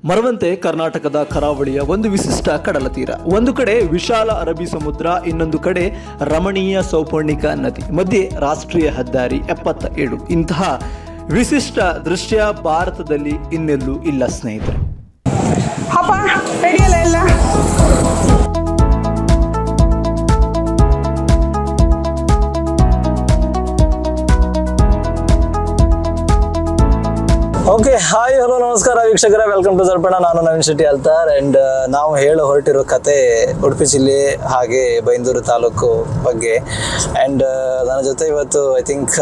ಮರವಂತೆ ಕರ್ನಾಟಕದ ಕರಾವಳಿಯ ಒಂದು ವಿಶಿಷ್ಟ ಕಡಲ ತೀರ. ಒಂದು ಕಡೆ ವಿಶಾಲ ಅರಬ್ಬಿ ಸಮುದ್ರ, ಇನ್ನೊಂದು ಕಡೆ ರಮಣೀಯ ಸೌಪರ್ಣಿಕ ನದಿ, ಮಧ್ಯೆ ರಾಷ್ಟ್ರೀಯ ಹೆದ್ದಾರಿ 77. ಇಂತಹ ವಿಶಿಷ್ಟ ದೃಶ್ಯ ಭಾರತದಲ್ಲಿ ಇನ್ನೆಲ್ಲೂ ಇಲ್ಲ ಸ್ನೇಹಿತರೆ. ಓಕೆ, ಹಾಯ್, ಹಲೋ, ನಮಸ್ಕಾರ ವೀಕ್ಷಕರೇ, ವೆಲ್ಕಮ್ ಟು ದರ್ಪಣ. ನಾನು ನವೀನ್ ಶೆಟ್ಟಿ ಅಲ್ತಾರ್. ಆ್ಯಂಡ್ ನಾವು ಹೇಳೋ ಹೊರಟಿರೋ ಕತೆ ಉಡುಪಿ ಜಿಲ್ಲೆ ಹಾಗೆ ಬೈಂದೂರು ತಾಲೂಕು ಬಗ್ಗೆ. ಆ್ಯಂಡ್ ನನ್ನ ಜೊತೆ ಇವತ್ತು ಐ ಥಿಂಕ್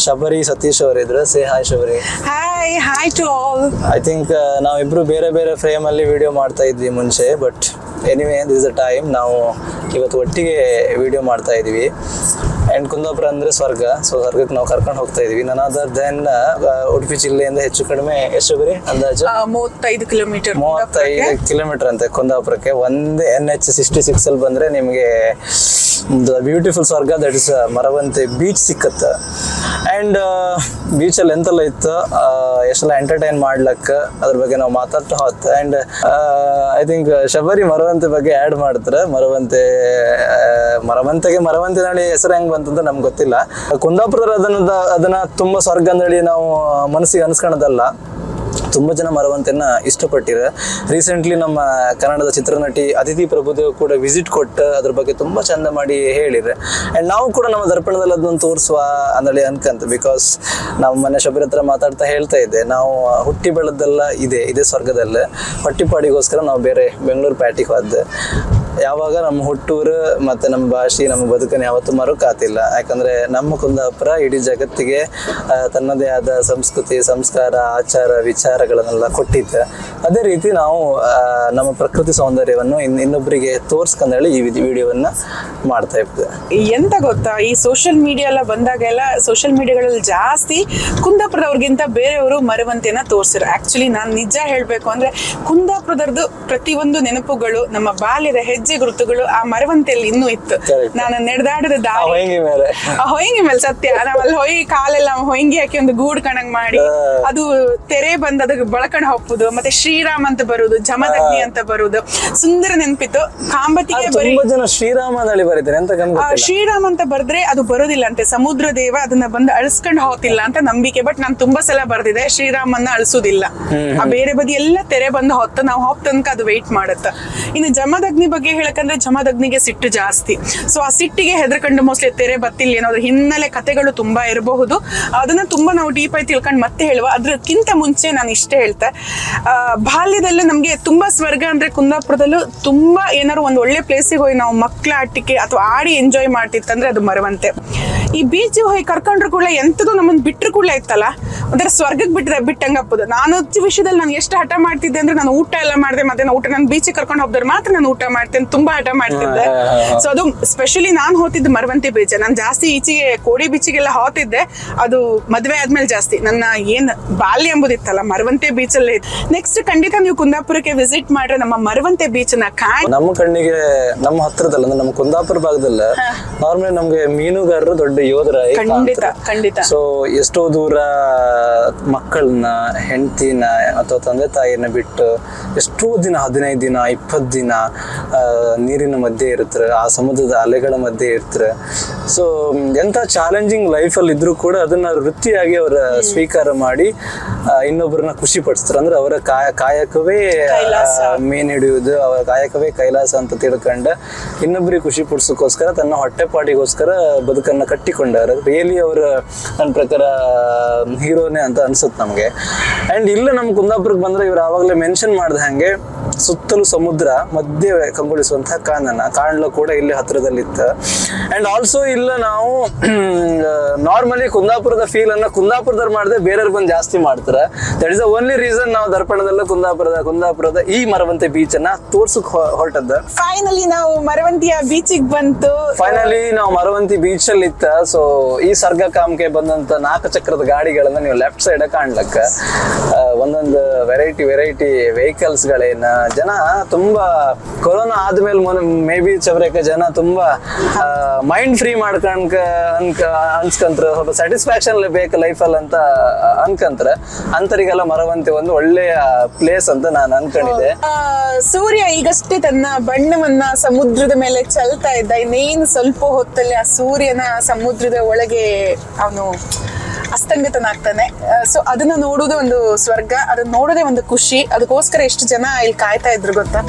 ಶಬರಿ ಸತೀಶ್ ಅವರಿದ್ರು. Say hi Shabari. Hi to all. I think ನಾವಿಬ್ರು ಬೇರೆ ಬೇರೆ ಫ್ರೇಮಲ್ಲಿ ವಿಡಿಯೋ ಮಾಡ್ತಾ ಇದ್ವಿ ಮುಂಚೆ, but anyway this a time ನಾವು ಇವತ್ತು ಒಟ್ಟಿಗೆ ವಿಡಿಯೋ ಮಾಡ್ತಾ ಇದೀವಿ. ಆ್ಯಂಡ್ ಕುಂದಾಪುರ ಅಂದರೆ ಸ್ವರ್ಗ, ಸೊ ಸ್ವರ್ಗಕ್ಕೆ ನಾವು ಕರ್ಕೊಂಡು ಹೋಗ್ತಾ ಇದೀವಿ. ನನ್ ಅದರ್ ದೆನ್ ಉಡುಪಿ ಜಿಲ್ಲೆಯಿಂದ ಹೆಚ್ಚು ಕಡಿಮೆ ಎಷ್ಟು ಬರೀ ಅಂದಾಜು 35 ಕಿಲೋಮೀಟರ್ ಅಂತೆ ಕುಂದಾಪುರಕ್ಕೆ. ಒಂದೇ NH 66 ಅಲ್ಲಿ ಬಂದ್ರೆ ನಿಮಗೆ ಬ್ಯೂಟಿಫುಲ್ ಸ್ವರ್ಗ, ದಟ್ ಇಸ್ ಮರವಂತೆ ಬೀಚ್ ಸಿಕ್ಕತ್ತೆ. ಆ್ಯಂಡ್ ಬೀಚಲ್ಲಿ ಎಂತೆಲ್ಲ ಇತ್ತು, ಎಷ್ಟೆಲ್ಲ ಎಂಟರ್ಟೈನ್ ಮಾಡ್ಲಕ್ಕ, ಅದ್ರ ಬಗ್ಗೆ ನಾವು ಮಾತಾಡ್ತಾ ಹೋಗ್ತ. And I think Shabari Maravanthe ಬಗ್ಗೆ ಆ್ಯಡ್ ಮಾಡ್ತಾರೆ. ಮರವಂತೆಗೆ ಮರವಂತೆ ನಳಿ ಹೆಸರು ಹೆಂಗ್ ಬಂತಂತ ನಮ್ಗೆ ಗೊತ್ತಿಲ್ಲ. ಕುಂದಾಪುರ ಅದನ್ನ ತುಂಬಾ ಸ್ವರ್ಗ ಅಂದೇಳಿ ನಾವು ಮನಸ್ಸಿಗೆ ಅನ್ಸ್ಕೊಳೋದಲ್ಲ, ತುಂಬ ಜನ ಮರವಂತೆಯನ್ನ ಇಷ್ಟಪಟ್ಟಿರ. ರೀಸೆಂಟ್ಲಿ ನಮ್ಮ ಕನ್ನಡದ ಚಿತ್ರನಟಿ ಅದಿತಿ ಪ್ರಭುದೇವ್ ಕೂಡ ವಿಸಿಟ್ ಕೊಟ್ಟು ಅದ್ರ ಬಗ್ಗೆ ತುಂಬಾ ಚಂದ ಮಾಡಿ ಹೇಳಿದ್ರೆ. ಆ್ಯಂಡ್ ನಾವು ಕೂಡ ನಮ್ಮ ದರ್ಪಣದಲ್ಲಿ ಅದನ್ನು ತೋರಿಸುವ ಅಂದೇಳಿ ಅನ್ಕಂತ. ಬಿಕಾಸ್ ನಾವು ಮೊನ್ನೆ ಶಬರಿ ಹತ್ರ ಮಾತಾಡ್ತಾ ಹೇಳ್ತಾ ಇದ್ದೆ, ನಾವು ಹುಟ್ಟಿ ಬೆಳೆದೆಲ್ಲ ಇದೇ ಸ್ವರ್ಗದಲ್ಲೇ. ಹೊಟ್ಟಿಪಾಡಿಗೋಸ್ಕರ ನಾವು ಬೇರೆ ಬೆಂಗಳೂರು ಪ್ಯಾಟಿಗೆ ಹೋದೆ. ಯಾವಾಗ ನಮ್ಮ ಹುಟ್ಟೂರು ಮತ್ತೆ ನಮ್ಮ ಭಾಷೆ, ನಮ್ಮ ಬದುಕನ್ನು ಯಾವತ್ತೂ ಮರುಕಾತಿಲ್ಲ. ಯಾಕಂದ್ರೆ ನಮ್ಮ ಕುಂದಾಪುರ ಇಡೀ ಜಗತ್ತಿಗೆ ತನ್ನದೇ ಆದ ಸಂಸ್ಕೃತಿ, ಸಂಸ್ಕಾರ, ಆಚಾರ, ವಿಚಾರಗಳನ್ನೆಲ್ಲ ಕೊಟ್ಟಿದ್ದೆ. ಅದೇ ರೀತಿ ನಾವು ನಮ್ಮ ಪ್ರಕೃತಿ ಸೌಂದರ್ಯವನ್ನು ಇನ್ನೊಬ್ಬರಿಗೆ ತೋರ್ಸ್ಕೊಂಡೇಳಿ ಈ ವಿಡಿಯೋವನ್ನ ಮಾಡ್ತಾ ಇರ್ತದೆ. ಎಂತ ಗೊತ್ತಾ, ಈ ಸೋಷಿಯಲ್ ಮೀಡಿಯಾ ಎಲ್ಲ ಬಂದಾಗೆಲ್ಲ ಸೋಷಿಯಲ್ ಮೀಡಿಯಾಗಳಲ್ಲಿ ಜಾಸ್ತಿ ಕುಂದಾಪುರದವ್ರಿಗಿಂತ ಬೇರೆಯವರು ಮರವಂತೆಯನ್ನ ತೋರ್ಸಿರು. ಆಕ್ಚುಲಿ ನಾನು ನಿಜ ಹೇಳ್ಬೇಕು ಅಂದ್ರೆ ಕುಂದಾಪುರದವ್ರದ್ದು ಪ್ರತಿಯೊಂದು ನೆನಪುಗಳು, ನಮ್ಮ ಬಾಲ್ಯದ ಹೆಜ್ಜೆ ಗುರುತುಗಳು ಆ ಮರವಂತೆಯಲ್ಲಿ ಇನ್ನೂ ಇತ್ತು. ನಾನು ನಡೆದಾಡಿದ ದಾರಿ ಹೊಯ್ಂಗಿ ಮೇಲೆ ಸತ್ಯ, ನಾವಲ್ಲಿ ಕಾಲೆಲ್ಲ ಹೊಯ್ಂಗಿ ಹಾಕಿ ಒಂದು ಗೂಡ್ ಕಣಂಗ್ ಮಾಡಿ ಅದು ತೆರೆ ಬಂದ್ ಅದಕ್ಕೆ ಬಳಕಣ ಹೋಗುದು, ಮತ್ತೆ ಶ್ರೀರಾಮ್ ಅಂತ ಬರುದು, ಜಮದಗ್ನಿ ಅಂತ ಬರುದು, ಸುಂದರ ನೆನಪಿತ್ತು. ಕಾಂಬತಿಗೆ ಶ್ರೀರಾಮ್ ಅಂತ ಬರ್ದ್ರೆ ಅದು ಬರೋದಿಲ್ಲ ಅಂತೆ, ಸಮುದ್ರ ದೇವ ಅದನ್ನ ಬಂದು ಅಳಿಸ್ಕೊಂಡು ಹೋಗ್ತಿಲ್ಲ ಅಂತ ನಂಬಿಕೆ. ಬಟ್ ನಾನು ತುಂಬಾ ಸಲ ಬರ್ದಿದೆ, ಶ್ರೀರಾಮನ್ನ ಅಳಿಸುದಿಲ್ಲ, ಆ ಬೇರೆ ಬದಿ ಎಲ್ಲ ತೆರೆ ಬಂದು ಹೊತ್ತ ನಾವು ಹೋಗ್ ತನಕ ಅದು ವೆಯ್ಟ್ ಮಾಡುತ್ತ. ಇನ್ನು ಜಮದಗ್ನಿ ಬಗ್ಗೆ ಹೇಳಕಂದ್ರೆ ಜಮದಗ್ನಿಗೆ ಸಿಟ್ಟು ಜಾಸ್ತಿ. ಸೊ ಆ ಸಿಟ್ಟಿಗೆ ಹೆದರ್ಕೊಂಡು ಮೋಸ್ಟ್ಲಿ ತೆರೆ ಬತ್ತಿಲ್ಲ ಏನಾದ್ರು ಹಿನ್ನೆಲೆ ಕಥೆಗಳು ತುಂಬಾ ಇರಬಹುದು. ಅದನ್ನ ತುಂಬಾ ನಾವು ಡೀಪ್ ಆಗಿ ತಿಳ್ಕೊಂಡು ಮತ್ತೆ ಹೇಳುವ. ಅದ್ರಕ್ಕಿಂತ ಮುಂಚೆ ನಾನು ಇಷ್ಟೇ ಹೇಳ್ತೆ, ಬಾಲ್ಯದಲ್ಲೂ ನಮ್ಗೆ ತುಂಬಾ ಸ್ವರ್ಗ ಅಂದ್ರೆ ಕುಂದಾಪುರದಲ್ಲೂ ತುಂಬಾ ಏನಾದ್ರು ಒಂದು ಒಳ್ಳೆ ಪ್ಲೇಸಿಗೆ ಹೋಗಿ ನಾವು ಮಕ್ಳ ಆಟಿಕೆ ಅಥವಾ ಆಡಿ ಎಂಜಾಯ್ ಮಾಡ್ತಿತ್ತಂದ್ರೆ ಅದು ಮರವಂತೆ. ಈ ಬೀಚ್ ಹೋಗಿ ಕರ್ಕೊಂಡ್ರು ಕೂಡ ಎಂತದ್ದು ನಮ್ಮನ್ನ ಬಿಟ್ರು ಕೂಡ ಇತ್ತಲ್ಲ, ಒಂಥರ ಸ್ವರ್ಗಕ್ಕೆ ಬಿಟ್ಟಂಗಪ್ಪದು. ನಾನು ವಿಷಯದಲ್ಲಿ ನಾನು ಎಷ್ಟು ಹಠ ಮಾಡ್ತಿದ್ದೆ ಅಂದ್ರೆ, ನಾನು ಊಟ ಎಲ್ಲ ಮಾಡಿದೆ, ಮತ್ತೆ ನಾನು ಬೀಚಿಗೆ ಕರ್ಕೊಂಡು ಹೋಗ್ದವ್ರು ಮಾತ್ರ ನಾನು ಊಟ ಮಾಡ್ತೇನೆ, ತುಂಬಾ ಹಠ ಮಾಡ್ತಿದ್ದೆ. ಸೊ ಅದು ಸ್ಪೆಷಲಿ ನಾನು ಹೋಗ್ತಿದ್ದು ಮರವಂತೆ ಬೀಚ್. ನಾನು ಜಾಸ್ತಿ ಈಚೆಗೆ ಕೋಡಿ ಬೀಚಿಗೆಲ್ಲ ಹೋಗ್ತಿದ್ದೆ, ಅದು ಮದ್ವೆ ಆದ್ಮೇಲೆ ಜಾಸ್ತಿ. ನನ್ನ ಏನ್ ಬಾಲ್ಯ ಎಂಬುದಿತ್ತಲ್ಲ ಮರವಂತೆ ಬೀಚ್ ಅಲ್ಲೇ ಇತ್ತು. ನೆಕ್ಸ್ಟ್ ಖಂಡಿತ ನೀವು ಕುಂದಾಪುರಕ್ಕೆ ವಿಸಿಟ್ ಮಾಡ್ರೆ ನಮ್ಮ ಮರವಂತೆ ಬೀಚ್ ನ ನಮ್ಮ ಕಣ್ಣಿಗೆ ನಮ್ಮ ಹತ್ರದಲ್ಲ ಅಂದ್ರೆ ನಮ್ಮ ಕುಂದಾಪುರ ಭಾಗದಲ್ಲ ನಾರ್ಮಲಿ ನಮ್ಗೆ ಮೀನುಗಾರರು ದೊಡ್ಡ ಯೋಧರ. ಖಂಡಿತ. ಸೊ ಎಷ್ಟೋ ದೂರ ಮಕ್ಕಳನ್ನ, ಹೆಂಡತಿನ ಅಥವಾ ತಂದೆ ತಾಯಿನ ಬಿಟ್ಟು ಎಷ್ಟೋ ದಿನ, 15 ದಿನ 20 ದಿನ ನೀರಿನ ಮಧ್ಯೆ ಇರ್ತಾರೆ, ಆ ಸಮುದ್ರದ ಅಲೆಗಳ ಮಧ್ಯೆ ಇರ್ತಾರೆ. ಸೊ ಎಂತ ಚಾಲೆಂಜಿಂಗ್ ಲೈಫ್ ಅಲ್ಲಿ ಇದ್ರು ಕೂಡ ಅದನ್ನ ವೃತ್ತಿಯಾಗಿ ಅವರ ಸ್ವೀಕಾರ ಮಾಡಿ ಇನ್ನೊಬ್ಬರನ್ನ ಖುಷಿ ಪಡಿಸ್ತಾರೆ. ಅಂದ್ರೆ ಅವರ ಕಾಯಕವೇ ಮೀನ್ ಹಿಡಿಯುವುದು, ಅವರ ಕಾಯಕವೇ ಕೈಲಾಸ ಅಂತ ತಿಳ್ಕೊಂಡ ಇನ್ನೊಬ್ಬರಿಗೆ ಖುಷಿ ಪಡಿಸೋಕೋಸ್ಕರ ತನ್ನ ಹೊಟ್ಟೆಪಾಡಿಗೋಸ್ಕರ ಬದುಕನ್ನ ಕಟ್ಟಿಕೊಂಡಾರ. ರಿಯಲಿ ಅವರು ನನ್ನ ಪ್ರಕಾರ ಹೀರೋನೇ ಅಂತ ಅನ್ಸುತ್ತೆ ನಮ್ಗೆ. ಅಂಡ್ ಇಲ್ಲ ನಮ್ಮ ಕುಂದಾಪುರಕ್ಕೆ ಬಂದ್ರೆ ಇವ್ರು ಆವಾಗಲೇ ಮೆನ್ಷನ್ ಮಾಡ್ದ ಹಾಗೆ ಸುತ್ತಲೂ ಸಮುದ್ರ, ಮಧ್ಯೆ ಕಂಗೊಳಿಸುವಂತಹ ಕಾಣಲು ಕೂಡ ಇಲ್ಲಿ ಹತ್ರದಲ್ಲಿತ್ತು. ಅಂಡ್ ಆಲ್ಸೋ ಇಲ್ಲ ನಾವು ನಾರ್ಮಲಿ ಕುಂದಾಪುರದ ಫೀಲ್ ಅನ್ನ ಕುಂದಾಪುರದವ್ರು ಮಾಡದೆ ಬೇರೆಯವ್ರು ಬಂದು ಜಾಸ್ತಿ ಮಾಡ್ತಾರೆ. That is the only reason ನಾವು ದರ್ಪಣದಲ್ಲೂ ಕುಂದಾಪುರದ ಈ ಮರವಂತೆ ಬೀಚ್ ಅನ್ನ ತೋರ್ಸಕ್ ಹೊರಟದ್ದು. ಫೈನಲಿ ನಾವು ಮರವಂತಿಯ ಬೀಚಿಗೆ ಬಂತು. ಫೈನಲಿ ನಾವು ಮರವಂತಿ ಬೀಚ್ ಅಲ್ಲಿ ಇತ್ತ. ಸೊ ಈ ಸರ್ಗಕಾಮ್ಗೆ ಬಂದಂತ 4 ಚಕ್ರದ ಗಾಡಿಗಳನ್ನ ನೀವು ಲೆಫ್ಟ್ ಸೈಡ್ ಕಾಣ್ಲಕ್ಕ ಒಂದೊಂದು ವೆರೈಟಿ ವೆಹಿಕಲ್ಸ್ ಗಳೇನ ಜನ ತುಂಬಾ ಕೊರೋನಾ ಆದ್ಮೇಲೆ ಮೇ ಬಿ ಚವರೇಕ ಜನ ತುಂಬಾ ಮೈಂಡ್ ಫ್ರೀ ಮಾಡ್ಕೊಂಡ್ ಅನ್ಸ್ಕಂತ್ರ ಸ್ವಲ್ಪ ಸ್ಯಾಟಿಸ್ಫ್ಯಾಕ್ಷನ್ ಬೇಕು ಲೈಫಲ್ಲಿ ಅಂತ ಅನ್ಕಂತ್ರ ಅಂತರಿಗೆಲ್ಲ ಮರವಂತೆ ಒಂದು ಒಳ್ಳೆಯ ಪ್ಲೇಸ್ ಅಂತ ನಾನು ಅನ್ಕೊಂಡಿದ್ದೆ. ಸೂರ್ಯ ಈಗಷ್ಟೇ ತನ್ನ ಬಣ್ಣವನ್ನ ಸಮುದ್ರದ ಮೇಲೆ ಚೆಲ್ತಾ ಇದ್ದ. ಇನ್ನೇನು ಸ್ವಲ್ಪ ಹೊತ್ತಲ್ಲಿ ಆ ಸೂರ್ಯನ ಸಮುದ್ರದ ಒಳಗೆ ಅವನು ಅಸ್ತಂಗತನಾಗ್ತಾನೆ. ಸೊ ಅದನ್ನ ನೋಡೋದೇ ಒಂದು ಸ್ವರ್ಗ, ಅದನ್ನ ನೋಡೋದೇ ಒಂದು ಖುಷಿ. ಅದಕ್ಕೋಸ್ಕರ ಎಷ್ಟು ಜನ ಇಲ್ಲಿ ಕಾಯ್ತಾ ಇದ್ರು ಗೊತ್ತಾ.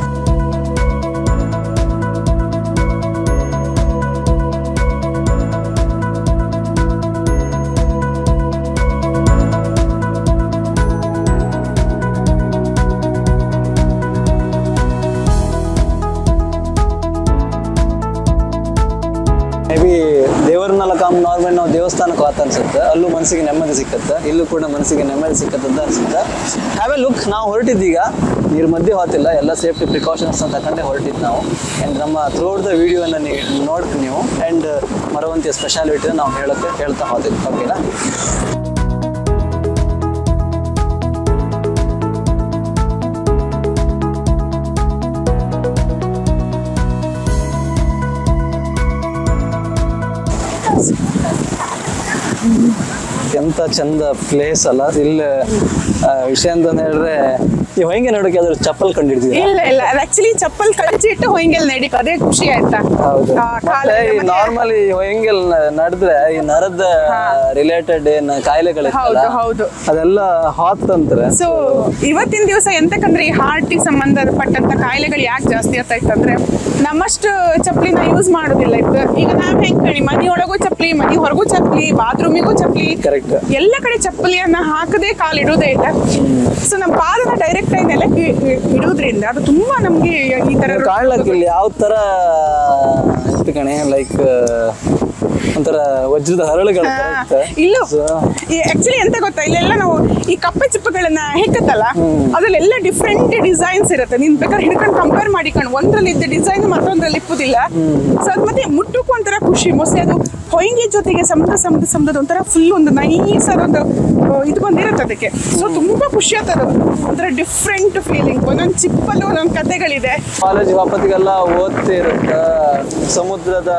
ಮೇ ಬಿ ದೇವರನ್ನೆಲ್ಲ ನಾರ್ಮಲ್ ನಾವು ದೇವಸ್ಥಾನಕ್ಕೆ ಹೋತ ಅನ್ಸುತ್ತೆ, ಅಲ್ಲೂ ಮನಸ್ಸಿಗೆ ನೆಮ್ಮದಿ ಸಿಕ್ಕತ್ತೆ, ಇಲ್ಲೂ ಕೂಡ ಮನಸ್ಸಿಗೆ ನೆಮ್ಮದಿ ಸಿಕ್ಕತ್ತೆ ಅಂತ ಅನ್ಸುತ್ತೆ. Have A look. ನಾವು ಹೊರಟಿದ್ದೀಗ ನೀರ್ ಮಧ್ಯೆ ಹೋತಿಲ್ಲ, ಎಲ್ಲ ಸೇಫ್ಟಿ ಪ್ರಿಕಾಷನ್ಸ್ ಅಂತ ತಗೊಂಡೆ ಹೊರಟಿದ್ದು ನಾವು. ಆ್ಯಂಡ್ ನಮ್ಮ ಥ್ರೂಔಟ್ ದ ವಿಡಿಯೋನ ನೋಡ್ತೀನಿ ನೀವು. ಆ್ಯಂಡ್ ಮರವಂತಿಯ ಸ್ಪೆಷಾಲಿಟಿನ ನಾವು ಹೇಳ್ತಾ ಹೋಗ್ತೀವಿ. ಓಕೆನಾ? ಎಂತ ಚಂದ ಪ್ಲೇಸ್ ಅಲ್ಲ. ಇಲ್ಲಿ ವಿಷಯ ಅಂತ ಹೇಳಿದ್ರೆ ಈ ಹೊಂಗೆ ನೋಡಕ್ಕೆ ಅದ್ರ ಚಪ್ಪಲ್ ಕಂಡಿಡ್ತೀವಿ. ಇಲ್ಲ ಆಕ್ಚುಲಿ ಚಪ್ಪಲ್ ಕಳ್ಚಿಟ್ಟು ಹೊಂಗೆಲ್ ನಡಿಕ ಅದೇ ಖುಷಿ ಆಯ್ತಾ. ನಾರ್ಮಲಿ ಹೊಂಗೆಲ್ ನಡೆದ್ರೆ ಈ ನರದ ರಿಲೇಟೆಡ್ ಏನ್ ಕಾಯಿಲೆಗಳಿರ್ತಲ್ಲ ಅದೆಲ್ಲ ಹಾತ್ ಅಂತಾರೆ. ಸೊ ಇವತ್ತಿನ ದಿವಸ ಎಂತಕಂದ್ರೆ ಈ ಹಾರ್ಟ್ ಸಂಬಂಧಪಟ್ಟಂತ ಕಾಯಿಲೆಗಳು ಯಾಕೆ ಜಾಸ್ತಿ ಆಗ್ತಾ ಇತ್ತಂದ್ರೆ ನಮ್ಮಷ್ಟು ಚಪ್ಪಲಿನ ಯೂಸ್ ಮಾಡೋದಿಲ್ಲ ಇತ್ತು. ಈಗ ನಾವ್ ಹೆಂಗ್ ಕಣಿ ಮನೆಯೊಳಗೂ ಚಪ್ಪಲಿ, ಮನೆ ಹೊರಗೂ ಚಪ್ಪಲಿ, ಬಾತ್ರೂಮಿಗೂ ಚಪ್ಪಲಿ, ಎಲ್ಲ ಕಡೆ ಚಪ್ಪಲಿಯನ್ನ ಹಾಕದೆ ಕಾಲಿಡುವುದೇ ಇಲ್ಲ. ಸೊ ನಮ್ಮ ಪಾದನ ಡೈರೆಕ್ಟ್ ಆಗಿ ನೆಲಕ್ಕೆ ಇಡುವುದ್ರಿಂದ ಅದು ತುಂಬಾ ನಮ್ಗೆ ಈ ತರ ಕಾಣ್ಲಕ್ಕಿಲ್ಲ. ಯಾವ ತರ ಕಣೆ ಲೈಕ್ ಒಂಥರ ವಜ್ರದ ಹರಳುಗಳು ಇಲ್ಲ. ಆಕ್ಚುಲಿ ಎಂತ ಗೊತ್ತಾ, ಇಲ್ಲೆಲ್ಲ ನಾವು ಈ ಕಪ್ಪೆ ಚಿಪ್ಪಗಳನ್ನ ಹೆಕ್ಕತ್ತಲ್ಲ, ಅದ್ರಲ್ಲೆಲ್ಲ ಡಿಫ್ರೆಂಟ್ ಡಿಸೈನ್ಸ್ ಇರುತ್ತೆ. ನೀನ್ ಬೇಕಾದ್ರೆ ಹಿಡ್ಕೊಂಡು ಕಂಪೇರ್ ಮಾಡಿಕೊಂಡು ಒಂದ್ರಲ್ಲಿ ಇದ್ದ ಡಿಸೈನ್ ಮತ್ತೊಂದ್ರಲ್ಲಿ ಇಪ್ಪುದಿಲ್ಲ. ಸೊ ಅದ್ ಮತ್ತೆ ಮುಟ್ಟಕ್ಕೂ ಒಂಥರ ಖುಷಿ. ಮೋಸ್ಟ್ಲಿ ಅದು ಹೊಂಗೆ ಜೊತೆಗೆ ಸಮುದ್ರದ ಒಂಥರ ಫುಲ್ ಒಂದು ನೈಸ್ ಅದೊಂದು ಇದು ಬಂದಿರುತ್ತೆ ಅದಕ್ಕೆ. ಸೊ ತುಂಬಾ ಖುಷಿ ಆಗ್ತದೆ, ಒಂಥರ ಡಿಫ್ರೆಂಟ್ ಫೀಲಿಂಗ್. ಒಂದೊಂದು ಚಿಪ್ಪಲ್ಲಿ ಒಂದೊಂದು ಕಥೆಗಳಿದೆ. ಕಾಲೇಜ್ ವಾಪತ್ತಿಗೆಲ್ಲ ಓದ್ತಾ ಇರುತ್ತೆ. ಸಮುದ್ರದ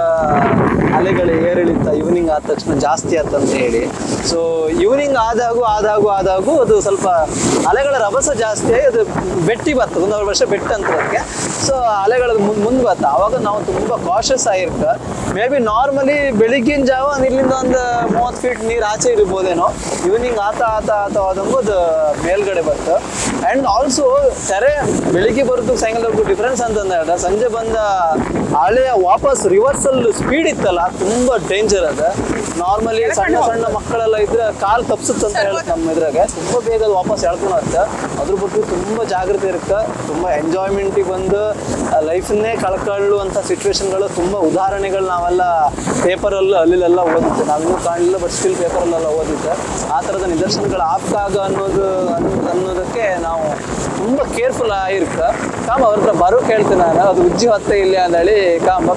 ಅಲೆಗಳು ಏರಿಳಿತ ಈವ್ನಿಂಗ್ ಆದ ತಕ್ಷಣ ಜಾಸ್ತಿ ಆತಂತ ಹೇಳಿ. ಸೊ ಈವ್ನಿಂಗ್ ಆದಾಗೂ ಅದು ಸ್ವಲ್ಪ ಅಲೆಗಳ ರಭಸ ಜಾಸ್ತಿ ಆಗಿ ಅದು ಬೆಟ್ಟಿ ಬರ್ತದೆ. 1 ವರ್ಷ ಬೆಟ್ಟ ಅಂತ ಅದಕ್ಕೆ. ಸೊ ಅಲೆಗಳ ಮುಂದೆ ಬರ್ತದೆ. ಆವಾಗ ನಾವು ತುಂಬಾ ಕಾಷಸ್ ಆಗಿರ್ತ. ಮೇ ಬಿ ನಾರ್ಮಲಿ ಬೆಳಿಗ್ಗಿನ ಜಾವ ಇಲ್ಲಿಂದ ಒಂದು 30 ಫೀಟ್ ನೀರು ಆಚೆ ಇರ್ಬೋದೇನೋ. ಈವ್ನಿಂಗ್ ಆತ ಆದಂಗೂ ಅದು ಮೇಲ್ಗಡೆ ಬರ್ತದೆ. ಆ್ಯಂಡ್ ಆಲ್ಸೋ ತೆರೆ ಬೆಳಿಗ್ಗೆ ಬರೋದು ಸಾಯಂಕಾಲವರೆಗೂ ಡಿಫ್ರೆನ್ಸ್ ಅಂತಂದ ಹೇಳಿದ್ರೆ ಸಂಜೆ ಬಂದ ಹಳೆಯ ವಾಪಸ್ ರಿವರ್ಸಲ್ ಸ್ಪೀಡ್ ಇತ್ತಲ್ಲ ತುಂಬಾ ಡೇಂಜರ್ ಅದ. ನಾರ್ಮಲಿ ಸಣ್ಣ ಮಕ್ಕಳೆಲ್ಲ ಇದ್ರೆ ಕಾಲ್ ತಪ್ಸುತ್ತೆ ಅಂತ ಹೇಳುತ್ತೆ ನಮ್ಮ ಇದ್ರಾಗೆ. ತುಂಬಾ ಬೇಗ ಅದು ವಾಪಸ್ ಎಳ್ಕೊಂಡು ಹೋಗುತ್ತೆ. ಅದ್ರ ಬಗ್ಗೆ ತುಂಬಾ ಜಾಗೃತಿ ಇರುತ್ತೆ. ತುಂಬಾ ಎಂಜಾಯ್ಮೆಂಟಿಗೆ ಬಂದು ಲೈಫನ್ನೇ ಕಳ್ಕೊಳ್ಳುವಂಥ ಸಿಚುವೇಶನ್ಗಳು ತುಂಬಾ ಉದಾಹರಣೆಗಳು ನಾವೆಲ್ಲ ಪೇಪರಲ್ಲೂ ಅಲ್ಲಿಲೆಲ್ಲ ಓದಿದ್ದೆ. ನಾವಿನ್ನೂ ಕಾಣಲಿಲ್ಲ, ಬಟ್ ಸ್ಟಿಲ್ ಪೇಪರಲ್ಲೆಲ್ಲ ಓದಿದ್ದೆ. ಆ ಥರದ ನಿದರ್ಶನಗಳು ಆಗ್ತಾಗ ಅನ್ನೋದಕ್ಕೆ ನಾವು ತುಂಬಾ ಕೇರ್ಫುಲ್ ಆಗಿರ್ತ. ಕಾಮ ಅವ್ರ ಹತ್ರ ಬರೋ ಕೇಳ್ತೇನೆ ನಾನು, ಅದು ಉಜ್ಜಿ ಹೊತ್ತೆ ಇಲ್ಲ ಅಂದೇಳಿ ಕಾಮ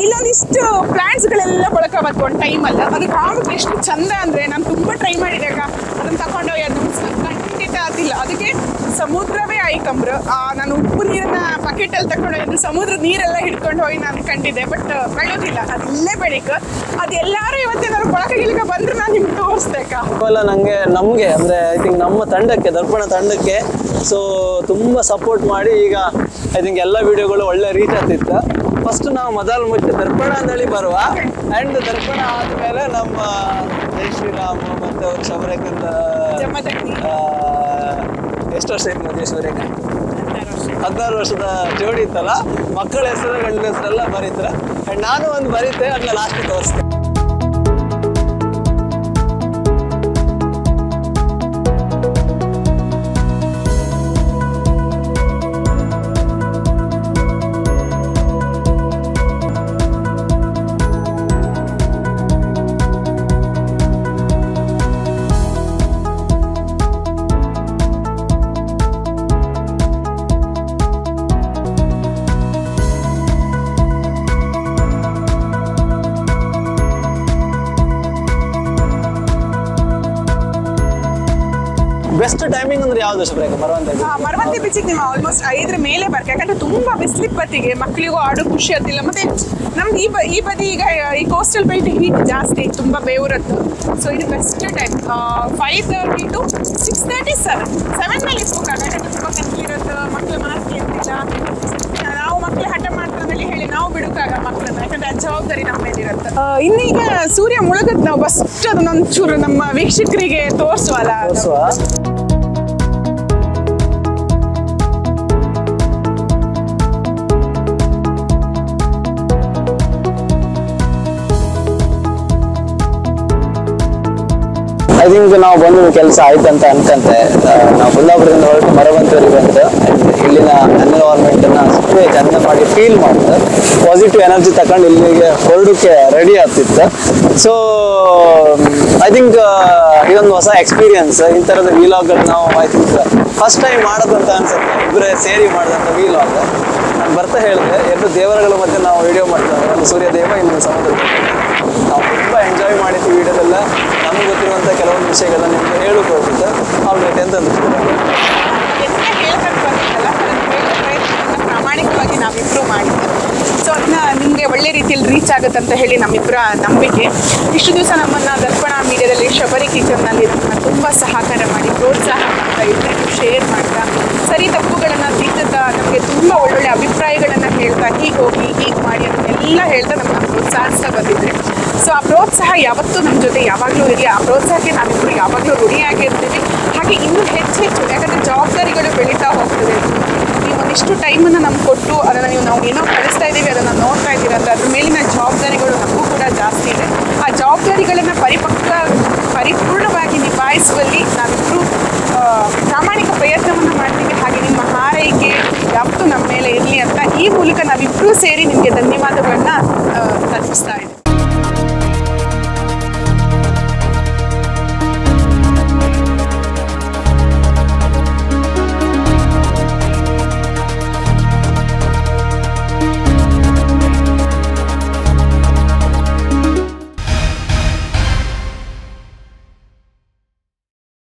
ಇಲ್ಲೊಂದಿಷ್ಟು ಪ್ಲಾಂಟ್ಸ್ ಗಳೆಲ್ಲ ಬಳಕಬೇಕು ಒಂದು ಟೈಮ್ ಅಲ್ಲ. ಅದು ಕಾಮಕ್ಕೆ ಎಷ್ಟು ಚಂದ ಅಂದ್ರೆ ನಾನು ತುಂಬಾ ಟ್ರೈ ಮಾಡಿದಾಗ ಅದನ್ನ ತಗೊಂಡೋಗಿ ಖಂಡಿತ ಆದಿಲ್ಲ. ಅದಕ್ಕೆ ಸಮುದ್ರವೇ ಆಯ್ಕಂಬ್ರು. ನಾನು ಉಪ್ಪು ನೀರನ್ನ ಬಕೆಟ್ ಅಲ್ಲಿ ತಗೊಂಡೋಗಿ ಸಮುದ್ರದ ನೀರೆಲ್ಲ ಹಿಡ್ಕೊಂಡು ಹೋಗಿ ನಾನು ಕಂಡಿದ್ದೆ. ಬಟ್ ಬೆಳೆಯೋದಿಲ್ಲ, ಅದು ಇಲ್ಲೇ ಬೆಳಿಕ. ಅದು ಎಲ್ಲಾರು ಇವತ್ತೇನಾದ್ರು ಬಳಕ ಬಂದ್ರೆ ನಾನು ನಿಮ್ಗೆ ತೋರಿಸ್ಬೇಕಾ. ನಮ್ಗೆ ಅಂದ್ರೆ ಐ ಥಿಂಕ್ ನಮ್ಮ ತಂಡಕ್ಕೆ, ದರ್ಪಣ ತಂಡಕ್ಕೆ ಸೊ ತುಂಬಾ ಸಪೋರ್ಟ್ ಮಾಡಿ ಈಗ ಐ ಥಿಂಕ್ ಎಲ್ಲ ವಿಡಿಯೋಗಳು ಒಳ್ಳೆ ರೀಚ್ ಆಗ್ತಿತ್ತು. ಫಸ್ಟ್ ನಾವು ಮೊದಲು ಮುಂಚೆ ದರ್ಪಣ ಅಂತೇಳಿ ಬರುವ. ಆ್ಯಂಡ್ ದರ್ಪಣ ಆದ್ಮೇಲೆ ನಮ್ಮ ಜೈ ಶ್ರೀರಾಮ್ ಮತ್ತೆ ಅವ್ರ ಶಬರೇಕಂದ ಎಷ್ಟು ವರ್ಷ ಆಯ್ತು ಮದುವೆ ಶಬರೇಕ? 16 ವರ್ಷದ ಜೋಡಿ ಇತ್ತಲ್ಲ. ಮಕ್ಕಳ ಹೆಸರು ಗಂಡನ ಹೆಸರೆಲ್ಲ ಬರೀತಾರೆ. ಆ್ಯಂಡ್ ನಾನು ಒಂದು ಬರೀತೆ, ಅದನ್ನ ಲಾಸ್ಟ್ ತೋರಿಸ್ತೆ. ಬೆಸ್ಟ್ ಟೈಮಿಂಗ್ ಅಂದ್ರೆ ಯಾವ್ದು ಶುಭ್ರೇಖ ಮರವಂತೆ ಮರವಂತೆ ಬೀಚಿಗೆ ನೀವು ಆಲ್ಮೋಸ್ಟ್ 5 ಮೇಲೆ ಬರ್ಕ, ಯಾಕಂದ್ರೆ ತುಂಬಾ ಬಿಸಿಲಿಪ್ಪತ್ತಿಗೆ ಮಕ್ಕಳಿಗೂ ಆಡೋ ಖುಷಿ ಆಗ್ತಿಲ್ಲ. ಮತ್ತೆ ನಮ್ದು ಈ ಬದಿ ಈಗ ಈ ಕೋಸ್ಟಲ್ ಬೆಲ್ಟ್ ಹೀಟ್ ಜಾಸ್ತಿ, ತುಂಬಾ ಬೇವುರತ್ತು. ಸೊ ಇದು ಬೆಸ್ಟ್ ಟೈಮ್ 5:30 to 6:30 7 ಮೇಲೆ ಇರ್ಬೇಕಾಗ, ಯಾಕಂದ್ರೆ ತುಂಬಾ ಕತ್ಲಿರುತ್ತೆ, ಮಕ್ಳು ಮಾಸ್ಕ್ ಇರ್ತಿಲ್ಲ. ನಾವು ಮಕ್ಳು ಹಠ ಮಾಡ್ತಾನಲ್ಲಿ ಹೇಳಿ ನಾವು ಬಿಡುಕಾಗ ಮಕ್ಳನ್ನ, ಯಾಕಂದ್ರೆ ಅದು ಜವಾಬ್ದಾರಿ ನಮ್ಮ ಮೇಲೆ ಇರುತ್ತೆ. ಇನ್ನೀಗ ಸೂರ್ಯ ಮುಳುಗದ್ ನಾವು ಫಸ್ಟ್ ಅದನ್ನೊಂಚೂರು ನಮ್ಮ ವೀಕ್ಷಕರಿಗೆ ತೋರಿಸುವಲ್ಲ. ಐ ಥಿಂಕ್ ನಾವು ಬಂದು ಕೆಲಸ ಆಯ್ತು ಅಂತ ಅನ್ಕಂತೆ. ನಾವು ಕುಂದಾಪುರದಿಂದ ಹೊರಟು ಮರವಂತೂರಿಗೆ ಬಂತು. ಇಲ್ಲಿನ ಎನ್ವಿರಾನ್ಮೆಂಟ್ ಅನ್ನ ಅಷ್ಟೇ ಚಂದ ಮಾಡಿ ಫೀಲ್ ಮಾಡ್ತು, ಪಾಸಿಟಿವ್ ಎನರ್ಜಿ ತಕೊಂಡು ಇಲ್ಲಿಗೆ ಹೊರಡಕ್ಕೆ ರೆಡಿ ಆಗ್ತಿತ್ತು. ಸೊ ಐ ಥಿಂಕ್ ಇದೊಂದು ಹೊಸ ಎಕ್ಸ್ಪೀರಿಯನ್ಸ್. ಈ ಥರದ ವೀಲಾಗ್ಗಳು ನಾವು ಐ ಥಿಂಕ್ ಫಸ್ಟ್ ಟೈಮ್ ಮಾಡೋದಂತ ಅನ್ಸುತ್ತೆ, ಇಬ್ಬರೇ ಸೇರಿ ಮಾಡಿದಂಥ ವೀಲಾಗ್. ನಾನು ಬರ್ತಾ ಹೇಳಿದೆ, 2 ದೇವರುಗಳ ಮಧ್ಯೆ ನಾವು ವಿಡಿಯೋ ಮಾಡ್ತೇವೆ, ಒಂದು ಸೂರ್ಯದೇವ, ಇನ್ನೊಂದು ಸಮುದ್ರ. ನಾವು ತುಂಬ ಎಂಜಾಯ್ ಮಾಡಿದ್ವಿ ವಿಡಿಯೋದೆಲ್ಲ. ನಮ್ಗೆ ಗೊತ್ತಿರುವಂಥ ಕೆಲವೊಂದು ವಿಷಯಗಳನ್ನ ನಿಮ್ಗೆ ಹೇಳಕ್ಕೆ ಹೋಗಿದ್ದು ಆಲ್ರೆಡಿ ಅಂತ ಪ್ರಾಮಾಣಿಕವಾಗಿ ನಾವಿಬ್ರು ಮಾಡಿದ್ದು. ಸೊ ಅದನ್ನ ನಿಮಗೆ ಒಳ್ಳೆ ರೀತಿಯಲ್ಲಿ ರೀಚ್ ಆಗುತ್ತೆ ಅಂತ ಹೇಳಿ ನಮ್ಮಿಬ್ಬರ ನಂಬಿಕೆ. ಇಷ್ಟು ದಿವಸ ನಮ್ಮನ್ನು ದರ್ಪಣ ಮೀಡಿಯಾದಲ್ಲಿ ಶಬರಿ ಕಿಚನ್ನಲ್ಲಿ ನಮ್ಮನ್ನು ತುಂಬ ಸಹಕಾರ ಮಾಡಿ ಪ್ರೋತ್ಸಾಹ ಮಾಡ್ತಾ, ಎಲ್ಲರಿಗೂ ಶೇರ್ ಮಾಡ್ತಾ, ಸರಿ ತಪ್ಪುಗಳನ್ನು ತಿದ್ದುತ್ತಾ, ನಮಗೆ ತುಂಬ ಒಳ್ಳೊಳ್ಳೆ ಅಭಿಪ್ರಾಯಗಳನ್ನು ಹೇಳ್ತಾ, ಹೀಗೆ ಹೋಗಿ ಹೀಗೆ ಮಾಡಿ ಅದನ್ನೆಲ್ಲ ಹೇಳ್ತಾ ನಮ್ಮನ್ನು ಪ್ರೋತ್ಸಾಹಿಸ್ತಾ ಬಂದಿದ್ರೆ. ಸೊ ಆ ಪ್ರೋತ್ಸಾಹ ಯಾವತ್ತೂ ನಮ್ಮ ಜೊತೆ ಯಾವಾಗಲೂ ಇರಲಿ. ಆ ಪ್ರೋತ್ಸಾಹಕ್ಕೆ ನಾವಿಬ್ಬರು ಯಾವಾಗಲೂ ಋಣಿಯಾಗಿರ್ತೀವಿ. ಹಾಗೆ ಇನ್ನೂ ಹೆಚ್ಚು, ಯಾಕಂದರೆ ಜವಾಬ್ದಾರಿಗಳು ಬೆಳೀತಾ ಹೋಗ್ತದೆ. ನೀವು ಒಂದಿಷ್ಟು ಟೈಮನ್ನು ನಮ್ಗೆ ಕೊಟ್ಟು ಅದನ್ನು ನಾವು ಏನೋ ಕಳಿಸ್ತಾ ಇದ್ದೀವಿ, ಅದನ್ನು ನೋಡ್ತಾ ಇದ್ದೀವಿ ಅಂದರೆ ಅದ್ರ ಮೇಲಿನ ಜವಾಬ್ದಾರಿಗಳು ನಮಗೂ ಕೂಡ ಜಾಸ್ತಿ ಇದೆ. ಆ ಜವಾಬ್ದಾರಿಗಳನ್ನು ಪರಿಪೂರ್ಣವಾಗಿ ನಿಭಾಯಿಸುವಲ್ಲಿ ನಾವಿಬ್ಬರು ಪ್ರಾಮಾಣಿಕ ಪ್ರಯತ್ನವನ್ನು ಮಾಡ್ತೀವಿ. ಹಾಗೆ ನಿಮ್ಮ ಹಾರೈಕೆ ಯಾವತ್ತೂ ನಮ್ಮ ಮೇಲೆ ಇರಲಿ ಅಂತ ಈ ಮೂಲಕ ನಾವಿಬ್ಬರೂ ಸೇರಿ ನಿಮಗೆ ಧನ್ಯವಾದಗಳನ್ನ ತಲುಪಿಸ್ತಾ ಇದ್ದೀವಿ.